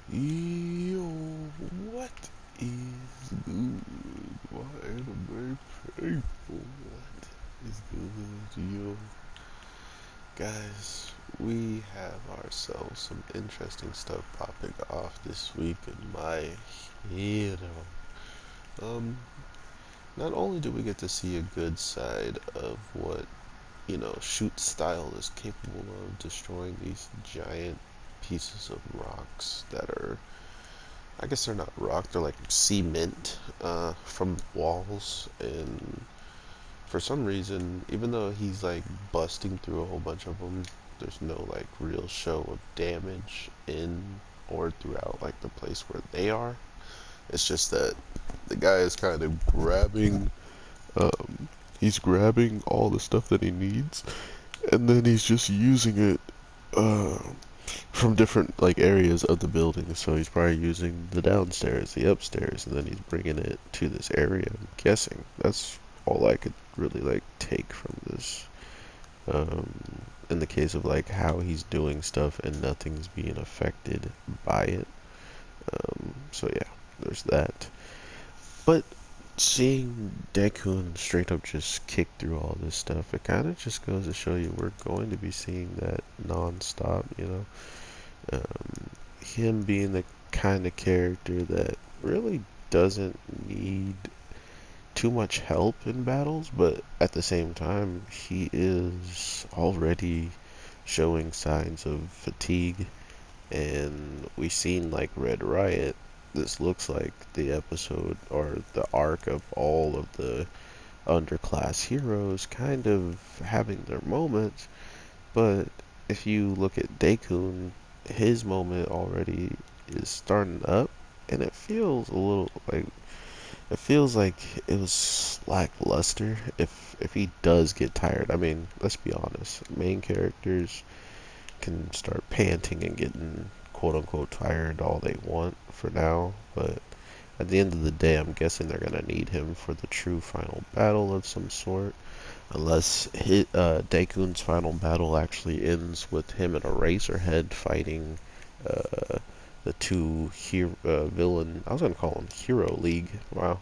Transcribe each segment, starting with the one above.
Yo, what is good? My anime people, what is good, yo? Guys, we have ourselves some interesting stuff popping off this week in my hero. Um, Not only do we get to see a good side of what, shoot style is capable of destroying these giant pieces of rocks that are, I guess they're not rock, they're like cement from walls. And for some reason, even though he's like busting through a whole bunch of them, there's no like real show of damage in or throughout like the place where they are. It's just that the guy is kind of um, he's grabbing all the stuff that he needs, and then he's just using it uh, from different like areas of the building. So he's probably using the downstairs, the upstairs, and then he's bringing it to this area. I'm guessing that's all I could really like take from this. Um, in the case of like how he's doing stuff and nothing's being affected by it. So yeah, there's that. But seeing Deku straight up just kick through all this stuff, it kind of just goes to show you we're going to be seeing that non-stop, him being the kind of character that really doesn't need too much help in battles, but at the same time, he is already showing signs of fatigue. And we've seen like Red Riot. This looks like the episode or the arc of all of the underclass heroes kind of having their moments. But if you look at Dakun, his moment already is starting up, and it feels like it was lackluster. If he does get tired, I mean, let's be honest, main characters can start panting and getting quote unquote tired all they want for now, but at the end of the day, I'm guessing they're gonna need him for the true final battle of some sort. Unless Daekun's final battle actually ends with him and Eraserhead fighting uh, the two villain. I was gonna call them Hero League. Wow,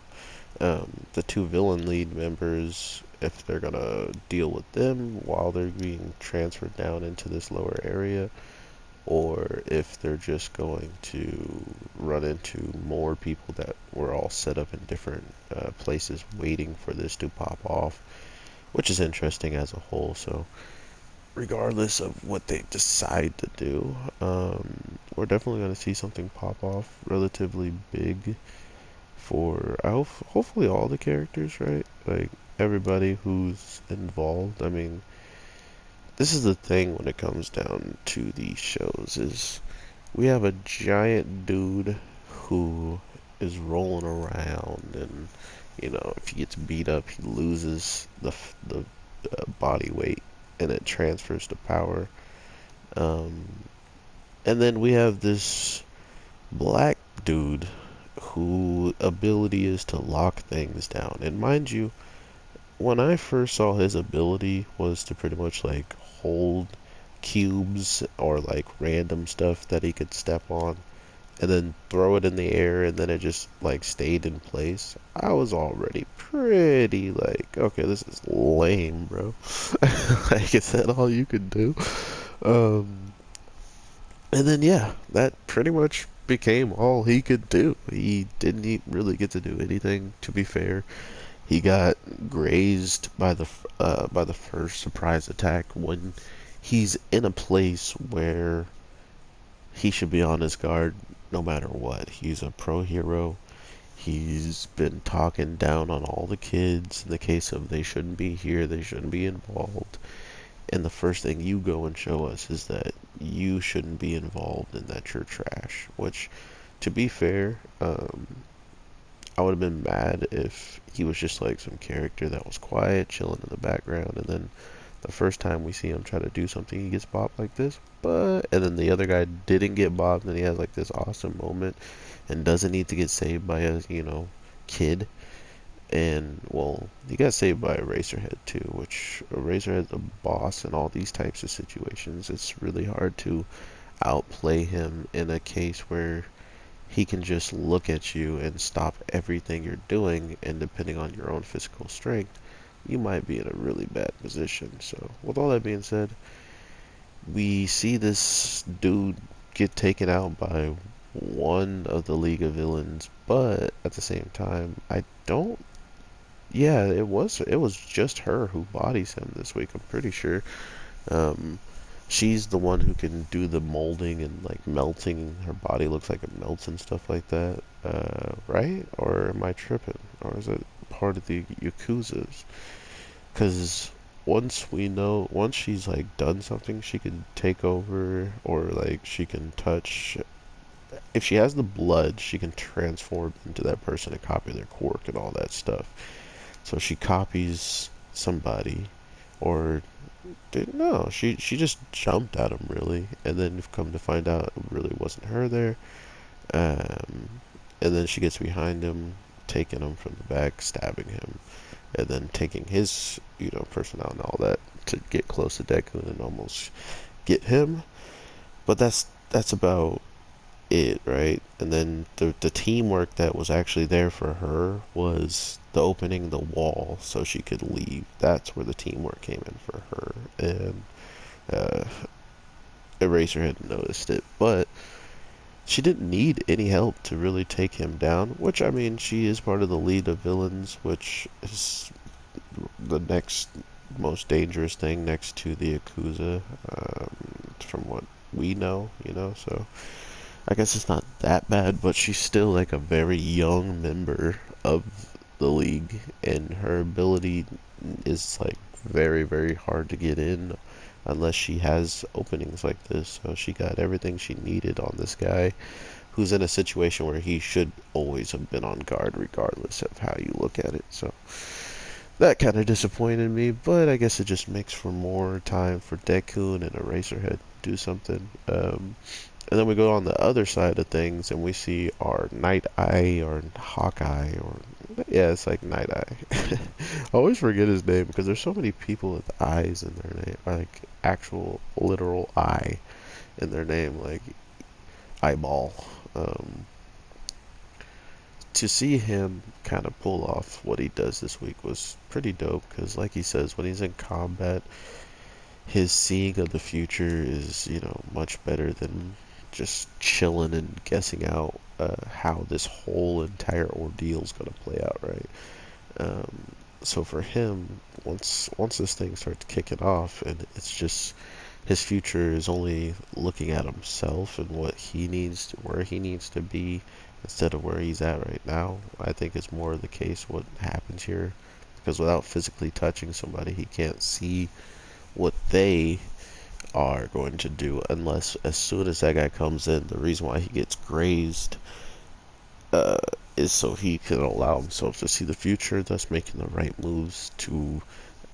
the two villain lead members. If they're gonna deal with them while they're being transferred down into this lower area, or if they're just going to run into more people that were all set up in different places waiting for this to pop off, which is interesting as a whole. So, regardless of what they decide to do, we're definitely going to see something pop off relatively big for hopefully all the characters, right? Like everybody who's involved. I mean, this is the thing when it comes down to these shows is we have a giant dude who is rolling around, and if he gets beat up he loses the body weight and it transfers to power. um, and then we have this black dude who ability is to lock things down. And mind you, when I first saw his ability was to pretty much like hold cubes or like random stuff that he could step on and then throw it in the air and then it just like stayed in place. I was already pretty like, okay, this is lame, bro. Like, is that all you could do? Um, and then yeah, that pretty much became all he could do. He didn't really get to do anything. To be fair, he got grazed by the first surprise attack when he's in a place where he should be on his guard no matter what. He's a pro hero. He's been talking down on all the kids in the case of they shouldn't be here, they shouldn't be involved. And the first thing you go and show us is that you shouldn't be involved and that you're trash. Which, to be fair, I would have been mad if he was just like some character that was quiet, chilling in the background, and then the first time we see him try to do something, he gets bopped like this. And then the other guy didn't get bopped, and he has like this awesome moment and doesn't need to get saved by a, kid. And well, he got saved by Eraserhead too, which Eraserhead's a boss in all these types of situations. It's really hard to outplay him in a case where he can just look at you and stop everything you're doing, and depending on your own physical strength, you might be in a really bad position. So, with all that being said, we see this dude get taken out by one of the League of Villains, but at the same time, I don't. Yeah, it was just her who bodies him this week. I'm pretty sure. Um, she's the one who can do the molding and like melting. Her body looks like it melts and stuff like that. Right? Or am I tripping? Or is it part of the Yakuza's? Because once she's like done something, she can take over, or like she can touch. If she has the blood, she can transform into that person and copy their quirk and all that stuff. So she copies somebody, or no, she just jumped at him really, and then you've come to find out it really wasn't her there. Um, and then she gets behind him, taking him from the back, stabbing him, and then taking his, person out and all that to get close to Deku and almost get him. But that's about it, right? And then the teamwork that was actually there for her was the opening the wall so she could leave. That's where the teamwork came in for her, and uh, Eraser had noticed it, but she didn't need any help to really take him down. Which, I mean, she is part of the lead of villains, which is the next most dangerous thing next to the Yakuza, from what we know. So I guess it's not that bad, but she's still like a very young member of the league, and her ability is like very, very hard to get in unless she has openings like this. So she got everything she needed on this guy who's in a situation where he should always have been on guard regardless of how you look at it. So that kind of disappointed me, but I guess it just makes for more time for Deku and Eraserhead to do something. And then we go on the other side of things and we see our Night Eye or Hawkeye, or yeah, it's like Night Eye. I always forget his name because there's so many people with eyes in their name, like actual literal eye in their name, like eyeball. Um, to see him kind of pull off what he does this week was pretty dope because, like he says, when he's in combat, his seeing of the future is, much better than just chilling and guessing out how this whole entire ordeal is going to play out, right? So for him, once this thing starts kicking off, and it's just his future is only looking at himself and what he needs to, where he needs to be instead of where he's at right now. I think it's more the case what happens here because without physically touching somebody, he can't see what they are going to do unless as soon as that guy comes in, the reason why he gets grazed uh, is so he can allow himself to see the future, thus making the right moves to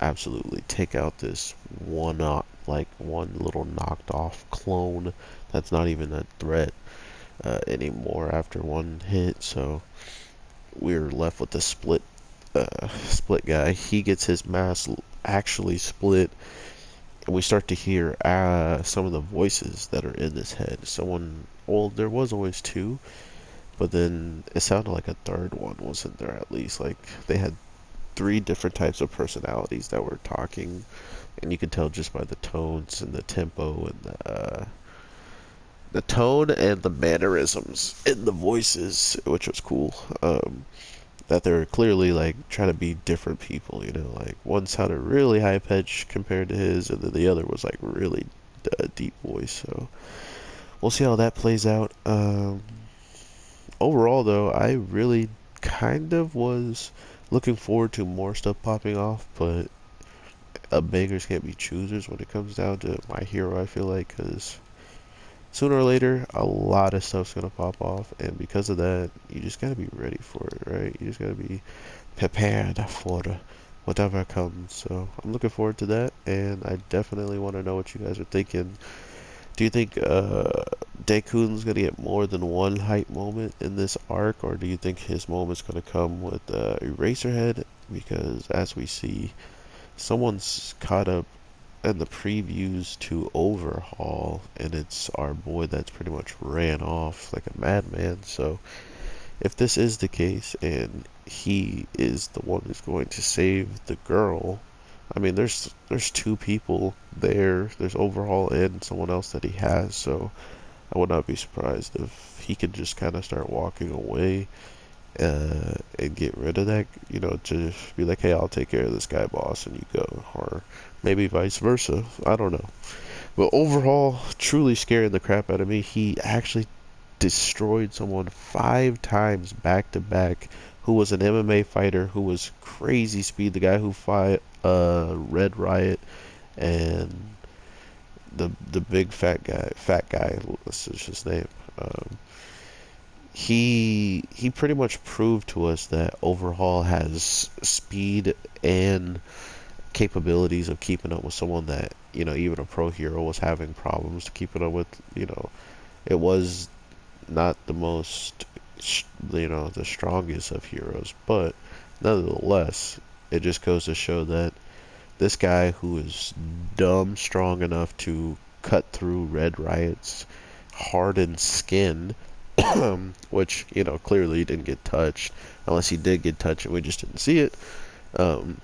absolutely take out this one little knocked off clone that's not even a threat anymore after one hit. So we're left with the split guy. He gets his mask actually split, and we start to hear some of the voices that are in his head. Well, there was always two, but then it sounded like a third one wasn't there at least. Like they had three different types of personalities that were talking, and you could tell just by the tones and the tempo and the tone and the mannerisms in the voices, which was cool. That they're clearly like trying to be different people. Like one sounded really high pitched compared to his, and then the other was like really deep voice. So we'll see how that plays out. Overall, though, I really kind of was looking forward to more stuff popping off, but beggars can't be choosers when it comes down to My Hero, I feel like, because sooner or later, a lot of stuff's gonna pop off, and because of that, you just gotta be ready for it, right? You just gotta be prepared for whatever comes. So I'm looking forward to that, and I definitely want to know what you guys are thinking. Do you think Daekun's gonna get more than one hype moment in this arc, or do you think his moment's gonna come with Eraserhead? Because as we see, someone's caught up and the previews to Overhaul, and it's our boy that's pretty much ran off like a madman. So if this is the case and he is the one who's going to save the girl, I mean, there's two people there. There's Overhaul and someone else that he has. So I would not be surprised if he could just kind of start walking away and get rid of that. You know, to be like, hey, I'll take care of this guy, boss, and you go, or maybe vice versa. I don't know. But overall, truly scaring the crap out of me. He actually destroyed someone 5 times back to back who was an MMA fighter who was crazy speed. The guy who fought Red Riot and the big fat guy. What's his name? Um, he pretty much proved to us that Overhaul has speed and capabilities of keeping up with someone that, you know, even a pro hero was having problems keeping up with. You know, it was not the most, you know, the strongest of heroes, but nonetheless, it just goes to show that this guy who is dumb strong enough to cut through Red Riot's hardened skin, which, you know, clearly he didn't get touched, unless he did get touched and we just didn't see it. Um,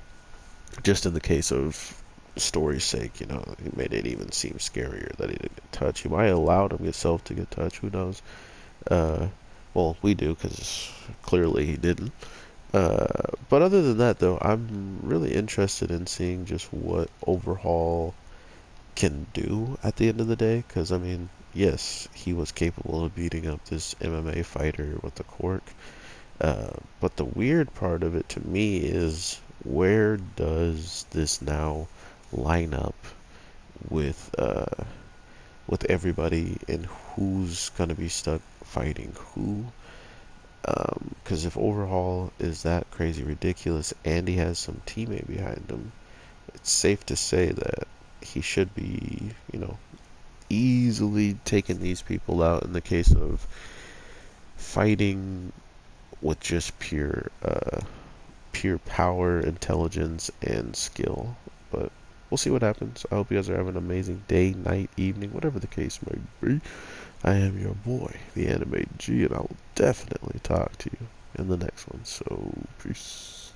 just in the case of story's sake, you know, it made it even seem scarier that he didn't get touched. He might have allowed himself to get touched, who knows? Uh, well, we do, because clearly he didn't. But other than that, though, I'm really interested in seeing just what Overhaul can do at the end of the day. Because, I mean, yes, he was capable of beating up this MMA fighter with the cork. But the weird part of it to me is, where does this now line up with with everybody, and who's gonna be stuck fighting who? Because if Overhaul is that crazy ridiculous and he has some teammate behind him, it's safe to say that he should be, you know, easily taking these people out in the case of fighting with just pure power, intelligence, and skill. But we'll see what happens. I hope you guys are having an amazing day, night, evening, whatever the case may be. I am your boy, the Anime G, and I will definitely talk to you in the next one. So, peace.